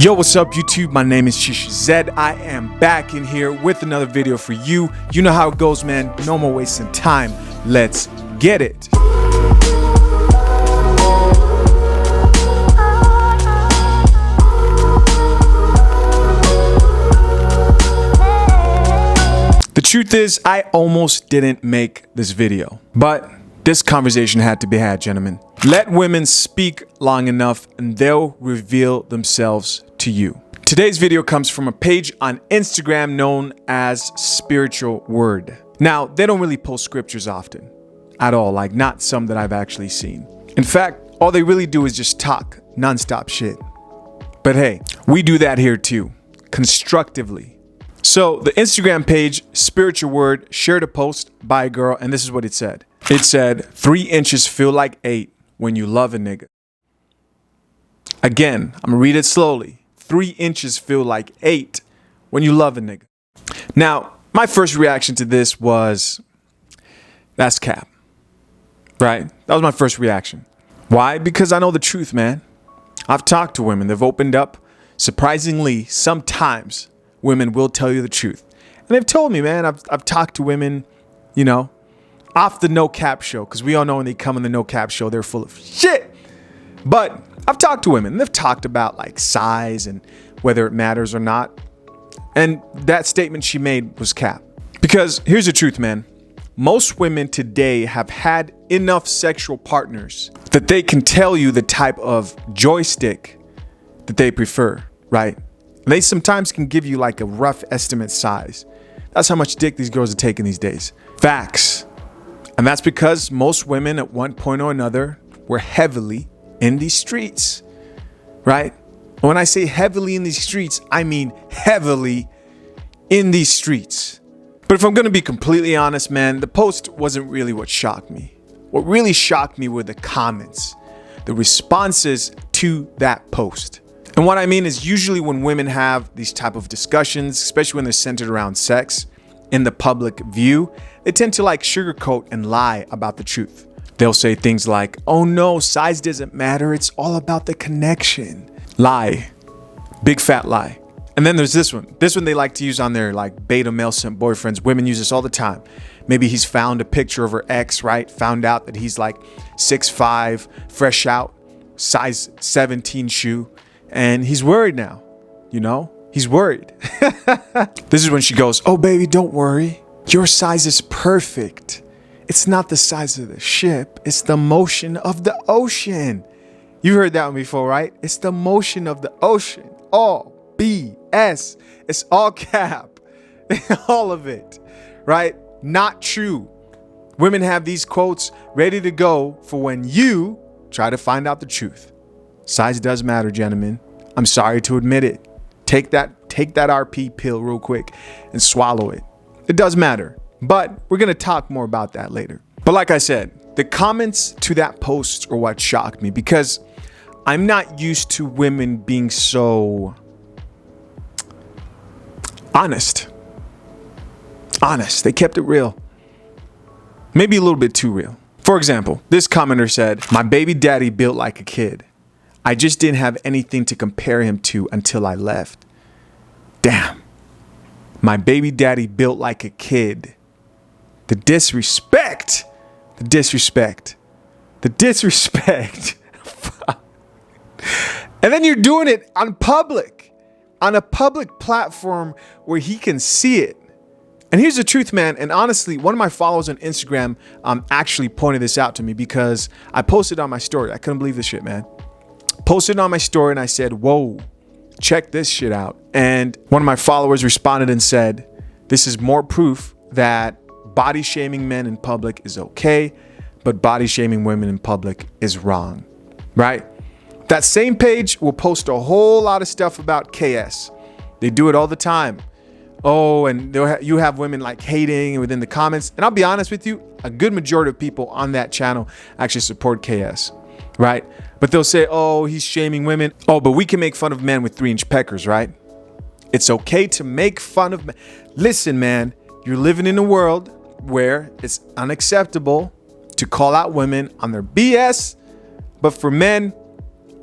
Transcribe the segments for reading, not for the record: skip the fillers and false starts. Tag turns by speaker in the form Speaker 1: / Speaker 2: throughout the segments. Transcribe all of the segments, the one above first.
Speaker 1: Yo, what's up YouTube? My name is Shishi Zed. I am back in here with another video for you. You know how it goes, man. No more wasting time. Let's get it. The truth is, I almost didn't make this video, but this conversation had to be had, gentlemen. Let women speak long enough and they'll reveal themselves to you. Today's video comes from a page on Instagram known as Spiritual Word. Now, they don't really post scriptures often at all, like not some that I've actually seen. In fact, all they really do is just talk nonstop shit. But hey, we do that here too, constructively. So the Instagram page, Spiritual Word, shared a post by a girl, and this is what it said. It said, 3 inches feel like 8 when you love a nigga. Again, I'm gonna read it slowly. 3 inches feel like 8 when you love a nigga. Now, my first reaction to this was, that's cap, right? That was my first reaction. Why? Because I know the truth, man. I've talked to women. They've opened up. Surprisingly, sometimes women will tell you the truth. And they've told me, man, I've talked to women, you know, off the no cap show, because we all know when they come on the no cap show, they're full of shit. But I've talked to women, and they've talked about like size and whether it matters or not. And that statement she made was cap. Because here's the truth, man. Most women today have had enough sexual partners that they can tell you the type of joystick that they prefer, right? They sometimes can give you like a rough estimate size. That's how much dick these girls are taking these days. Facts. And that's because most women at one point or another were heavily in these streets, right? And when I say heavily in these streets, I mean heavily in these streets. But if I'm going to be completely honest, man, the post wasn't really what shocked me. What really shocked me were the comments, the responses to that post. And what I mean is usually when women have these type of discussions, especially when they're centered around sex in the public view, they tend to like sugarcoat and lie about the truth. They'll say things like, oh no, size doesn't matter. It's all about the connection. Lie. Big fat lie. And then there's this one. This one they like to use on their like beta male simp boyfriends. Women use this all the time. Maybe he's found a picture of her ex, right? Found out that he's like 6'5", fresh out, size 17 shoe. And he's worried now, you know? He's worried. This is when she goes, oh baby, don't worry. Your size is perfect. It's not the size of the ship. It's the motion of the ocean. You heard that one before, right? It's the motion of the ocean. All BS. It's all cap. All of it, right? Not true. Women have these quotes ready to go for when you try to find out the truth. Size does matter, gentlemen. I'm sorry to admit it. Take that RP pill real quick and swallow it. It does matter, but we're going to talk more about that later. But like I said, the comments to that post are what shocked me because I'm not used to women being so honest. Honest. They kept it real. Maybe a little bit too real. For example, this commenter said, my baby daddy built like a kid. I just didn't have anything to compare him to until I left. Damn. My baby daddy built like a kid. The disrespect. The disrespect. The disrespect. And then you're doing it on a public platform where he can see it. And here's the truth, man. And honestly, one of my followers on Instagram actually pointed this out to me because I posted on my story. I couldn't believe this shit, man. Posted on my story and I said, whoa, check this shit out. And one of my followers responded and said, this is more proof that body shaming men in public is okay, but body shaming women in public is wrong, right? That same page will post a whole lot of stuff about KS. They do it all the time. Oh, and you have women like hating within the comments. And I'll be honest with you, a good majority of people on that channel actually support KS, right? But they'll say, oh, he's shaming women. Oh, but we can make fun of men with 3-inch peckers, right? It's okay to make fun of men. Listen, man, you're living in a world where it's unacceptable to call out women on their BS. But for men,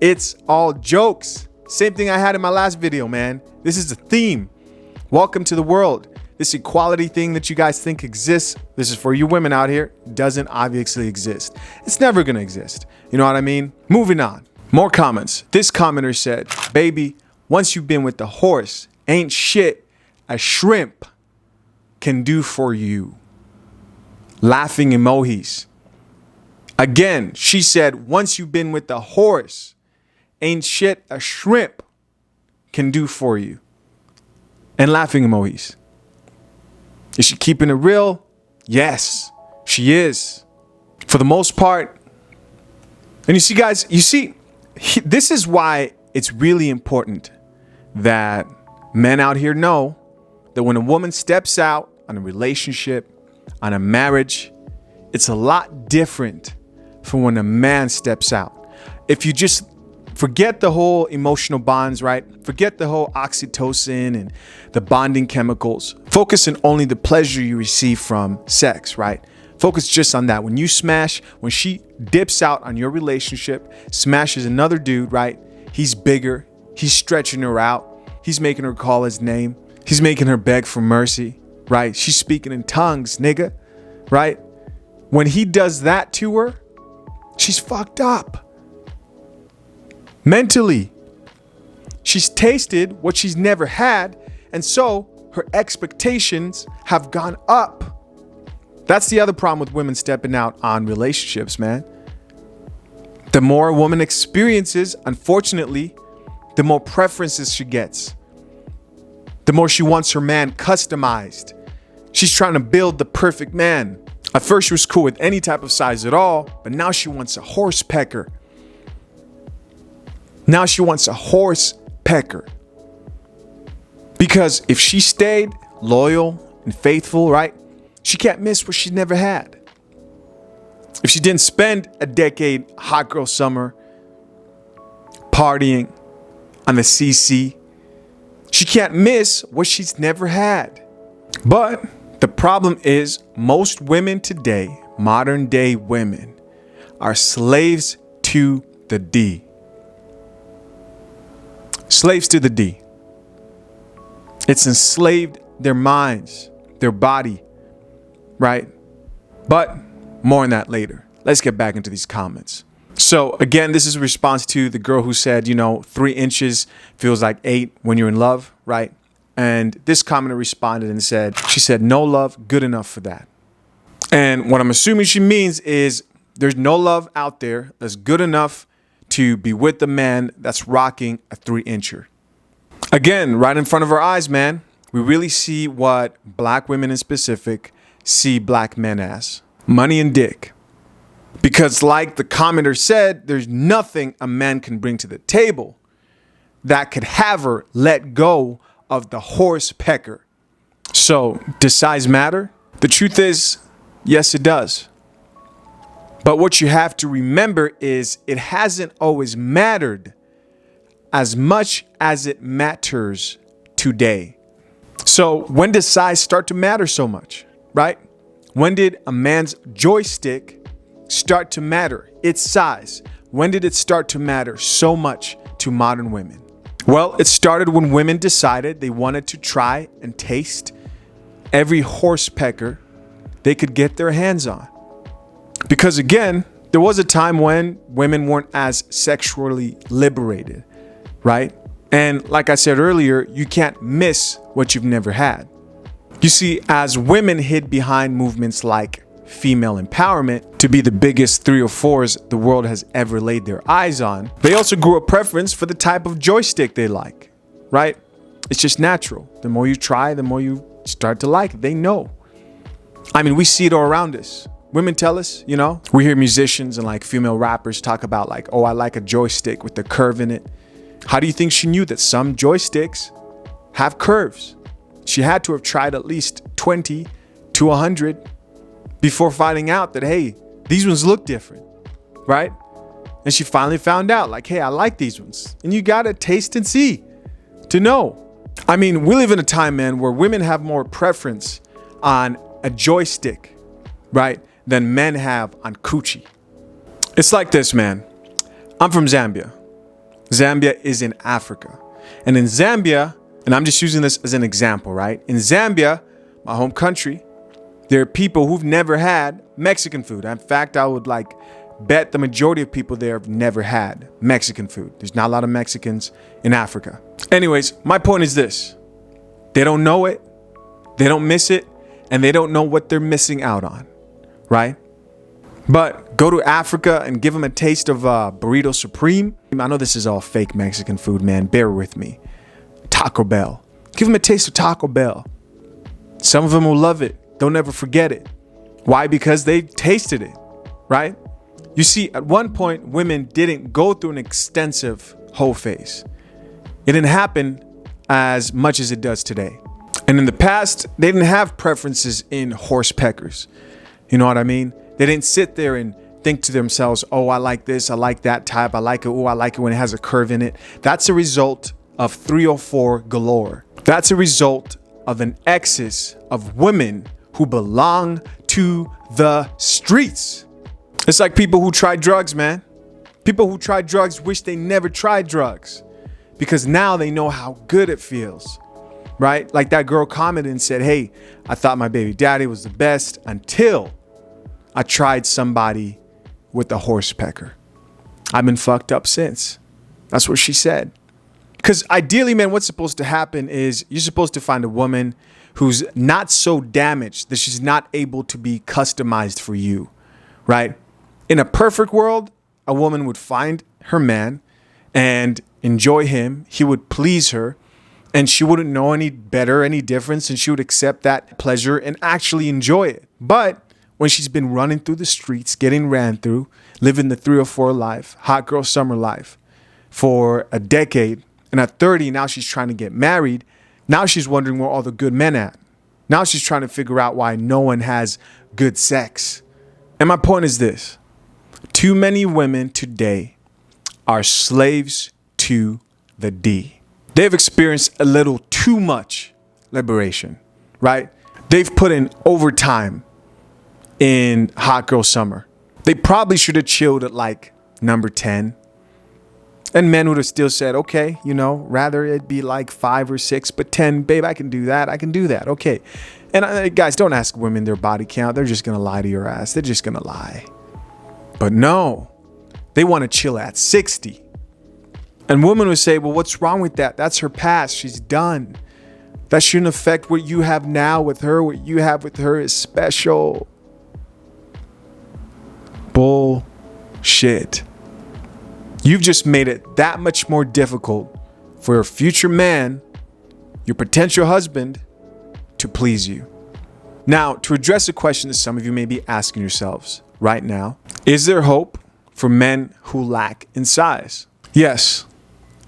Speaker 1: it's all jokes. Same thing I had in my last video, man. This is the theme. Welcome to the world. This equality thing that you guys think exists, this is for you women out here, doesn't obviously exist. It's never gonna exist. You know what I mean? Moving on. More comments. This commenter said, baby, once you've been with the horse, ain't shit a shrimp can do for you. Laughing emojis. Again, she said, once you've been with the horse, ain't shit a shrimp can do for you. And laughing emojis. Is she keeping it real? Yes, she is. For the most part. And you see, guys, this is why it's really important that men out here know that when a woman steps out on a relationship, on a marriage, it's a lot different from when a man steps out. If you just forget the whole emotional bonds, right? Forget the whole oxytocin and the bonding chemicals. Focus on only the pleasure you receive from sex, right? Focus just on that. When you smash, when she dips out on your relationship, smashes another dude, right? He's bigger. He's stretching her out. He's making her call his name. He's making her beg for mercy, right? She's speaking in tongues, nigga, right? When he does that to her, she's fucked up. Mentally, she's tasted what she's never had, and so her expectations have gone up. That's the other problem with women stepping out on relationships, man. The more a woman experiences, unfortunately, the more preferences she gets. The more she wants her man customized. She's trying to build the perfect man. At first, she was cool with any type of size at all, but now she wants a horse pecker. Now she wants a horse pecker. Because if she stayed loyal and faithful, right, she can't miss what she's never had. If she didn't spend a decade hot girl summer partying on the CC, she can't miss what she's never had. But the problem is most women today, modern day women, are slaves to the D. Slaves to the D. It's enslaved their minds, their body, right? But more on that later. Let's get back into these comments. So again, this is a response to the girl who said, 3 inches feels like 8 when you're in love, right? And this commenter responded and said, she said, no love, good enough for that. And what I'm assuming she means is there's no love out there that's good enough to be with the man that's rocking a 3-incher. Again, right in front of our eyes, man, we really see what black women in specific see black men as. Money and dick. Because like the commenter said, there's nothing a man can bring to the table that could have her let go of the horse pecker. So, does size matter? The truth is, yes, it does. But what you have to remember is it hasn't always mattered as much as it matters today. So when does size start to matter so much, right? When did a man's joystick start to matter? Its size. When did it start to matter so much to modern women? Well, it started when women decided they wanted to try and taste every horse pecker they could get their hands on. Because again, there was a time when women weren't as sexually liberated, right? And like I said earlier, you can't miss what you've never had. You see, as women hid behind movements like female empowerment to be the biggest 3 or 4s the world has ever laid their eyes on, they also grew a preference for the type of joystick they like, right? It's just natural. The more you try, the more you start to like it. They know. I mean, we see it all around us. Women tell us, we hear musicians and like female rappers talk about like, oh, I like a joystick with the curve in it. How do you think she knew that some joysticks have curves? She had to have tried at least 20 to 100 before finding out that, hey, these ones look different, right? And she finally found out like, hey, I like these ones. And you got to taste and see to know. I mean, we live in a time, man, where women have more preference on a joystick, right, than men have on coochie. It's like this, man. I'm from Zambia. Zambia is in Africa. And in Zambia, and I'm just using this as an example, right? In Zambia, my home country, there are people who've never had Mexican food. In fact, I would bet the majority of people there have never had Mexican food. There's not a lot of Mexicans in Africa. Anyways, my point is this. They don't know it, they don't miss it, and they don't know what they're missing out on, right? But go to Africa and give them a taste of Burrito Supreme. I know this is all fake Mexican food, man. Bear with me. Taco Bell. Give them a taste of Taco Bell. Some of them will love it. They'll never forget it. Why? Because they tasted it, right? You see, at one point, women didn't go through an extensive hoe phase. It didn't happen as much as it does today. And in the past, they didn't have preferences in horse peckers. You know what I mean? They didn't sit there and think to themselves, oh, I like this, I like that type, I like it, oh, I like it when it has a curve in it. That's a result of 304 galore. That's a result of an excess of women who belong to the streets. It's like people who try drugs, man. People who try drugs wish they never tried drugs because now they know how good it feels, right? Like that girl commented and said, hey, I thought my baby daddy was the best until I tried somebody with a horse pecker. I've been fucked up since. That's what she said. Because ideally, man, what's supposed to happen is you're supposed to find a woman who's not so damaged that she's not able to be customized for you, right? In a perfect world, a woman would find her man and enjoy him. He would please her and she wouldn't know any better, any difference, and she would accept that pleasure and actually enjoy it. But when she's been running through the streets, getting ran through, living the 304 life, hot girl summer life for a decade, and at 30, now she's trying to get married. Now she's wondering where all the good men at. Now she's trying to figure out why no one has good sex. And my point is this. Too many women today are slaves to the D. They've experienced a little too much liberation, right? They've put in overtime in hot girl summer. They probably should have chilled at like number 10. And men would have still said, okay, rather it be like 5 or 6, but 10, babe, I can do that. I can do that. Okay. And guys, don't ask women their body count. They're just going to lie to your ass. They're just going to lie. But no, they want to chill at 60. And women would say, well, what's wrong with that? That's her past. She's done. That shouldn't affect what you have now with her. What you have with her is special. Bullshit. You've just made it that much more difficult for your future man, your potential husband, to please you. Now, to address a question that some of you may be asking yourselves right now, is there hope for men who lack in size? Yes,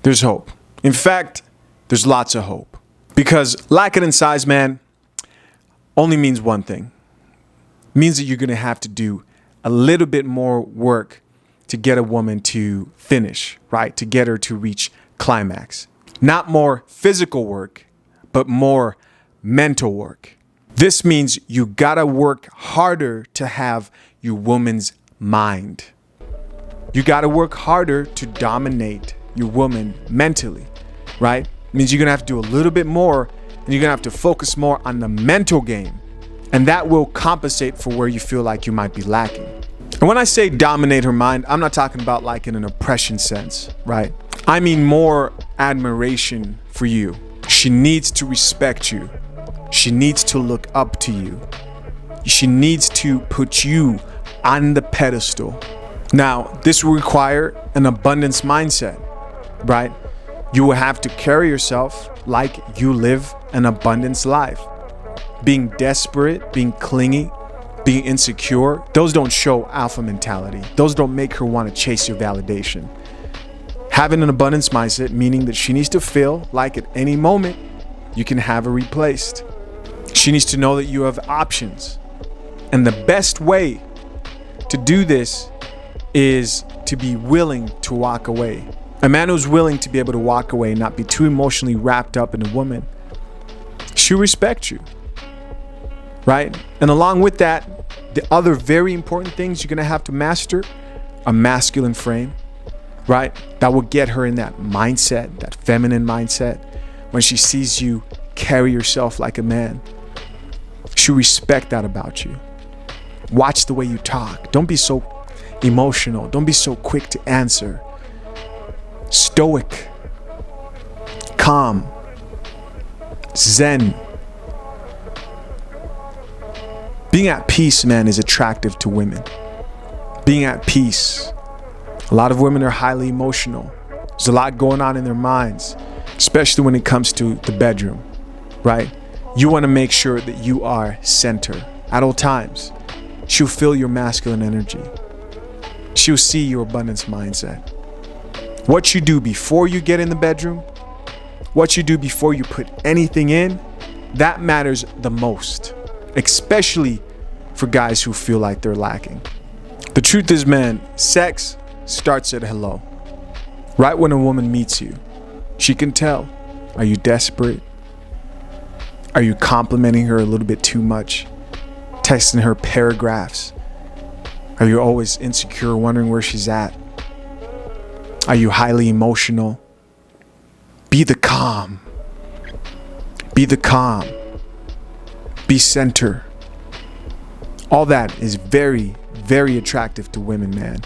Speaker 1: there's hope. In fact, there's lots of hope. Because lacking in size, man, only means one thing. It means that you're going to have to do a little bit more work to get a woman to finish, right? To get her to reach climax. Not more physical work, but more mental work. This means you gotta work harder to have your woman's mind. You gotta work harder to dominate your woman mentally, right? It means you're gonna have to do a little bit more and you're gonna have to focus more on the mental game. And that will compensate for where you feel like you might be lacking. And when I say dominate her mind, I'm not talking about like in an oppression sense, right? I mean more admiration for you. She needs to respect you. She needs to look up to you. She needs to put you on the pedestal. Now, this will require an abundance mindset, right? You will have to carry yourself like you live an abundance life. Being desperate, being clingy, being insecure, those don't show alpha mentality. Those don't make her want to chase your validation. Having an abundance mindset, meaning that she needs to feel like at any moment you can have her replaced. She needs to know that you have options. And the best way to do this is to be willing to walk away. A man who's willing to be able to walk away and not be too emotionally wrapped up in a woman, she'll respect you, right? And along with that, the other very important things you're going to have to master: a masculine frame, right? That will get her in that mindset, that feminine mindset. When she sees you carry yourself like a man, she'll respect that about you. Watch the way you talk. Don't be so emotional. Don't be so quick to answer. Stoic, calm, zen. Being at peace, man, is attractive to women. Being at peace. A lot of women are highly emotional. There's a lot going on in their minds, especially when it comes to the bedroom, right? You want to make sure that you are center at all times. She'll feel your masculine energy. She'll see your abundance mindset. What you do before you get in the bedroom, what you do before you put anything in, that matters the most, especially for guys who feel like they're lacking. The truth is, man, sex starts at hello. Right when a woman meets you, she can tell. Are you desperate? Are you complimenting her a little bit too much? Texting her paragraphs? Are you always insecure, wondering where she's at? Are you highly emotional? Be the calm. Be the calm. Be center. All that is very, very attractive to women, man.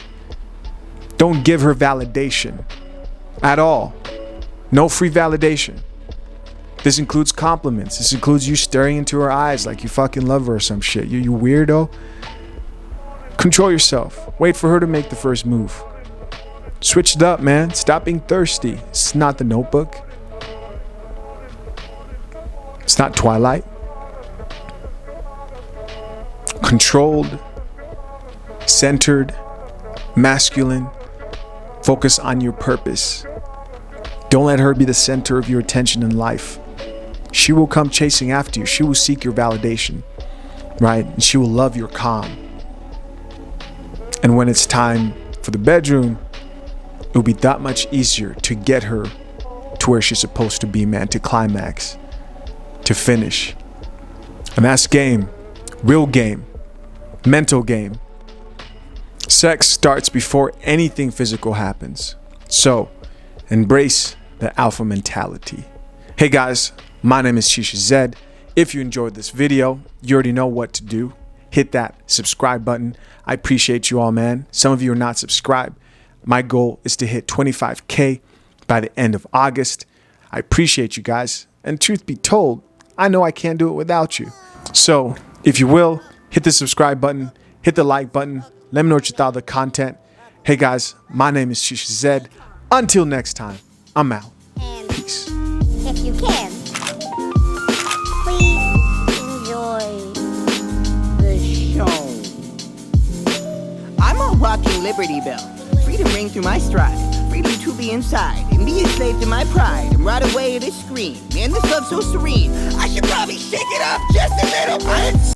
Speaker 1: Don't give her validation at all. No free validation. This includes compliments. This includes you staring into her eyes like you fucking love her or some shit. You weirdo. Control yourself. Wait for her to make the first move. Switch it up, man. Stop being thirsty. It's not The Notebook. It's not Twilight. Controlled, centered, masculine. Focus on your purpose. Don't let her be the center of your attention in life. She will come chasing after you. She will seek your validation, right? And she will love your calm. And when it's time for the bedroom, it will be that much easier to get her to where she's supposed to be, man, to climax, to finish. And that's game, real game, mental game. Sex starts before anything physical happens. So embrace the alpha mentality. Hey guys, my name is Shisha Zed. If you enjoyed this video, you already know what to do. Hit that subscribe button. I appreciate you all, man. Some of you are not subscribed. My goal is to hit 25K by the end of August. I appreciate you guys. And truth be told, I know I can't do it without you. So if you will, hit the subscribe button, hit the like button. Let me know what you thought of the content. Hey guys, my name is Shisha Zed. Until next time, I'm out.
Speaker 2: And
Speaker 1: Peace.
Speaker 2: if you can, please enjoy the show.
Speaker 3: I'm a walking Liberty Bell. Freedom ring through my stride. Freedom to be inside and be a slave to my pride. And right away it is scream. Man, this love's so serene. I should probably shake it up just a little bit.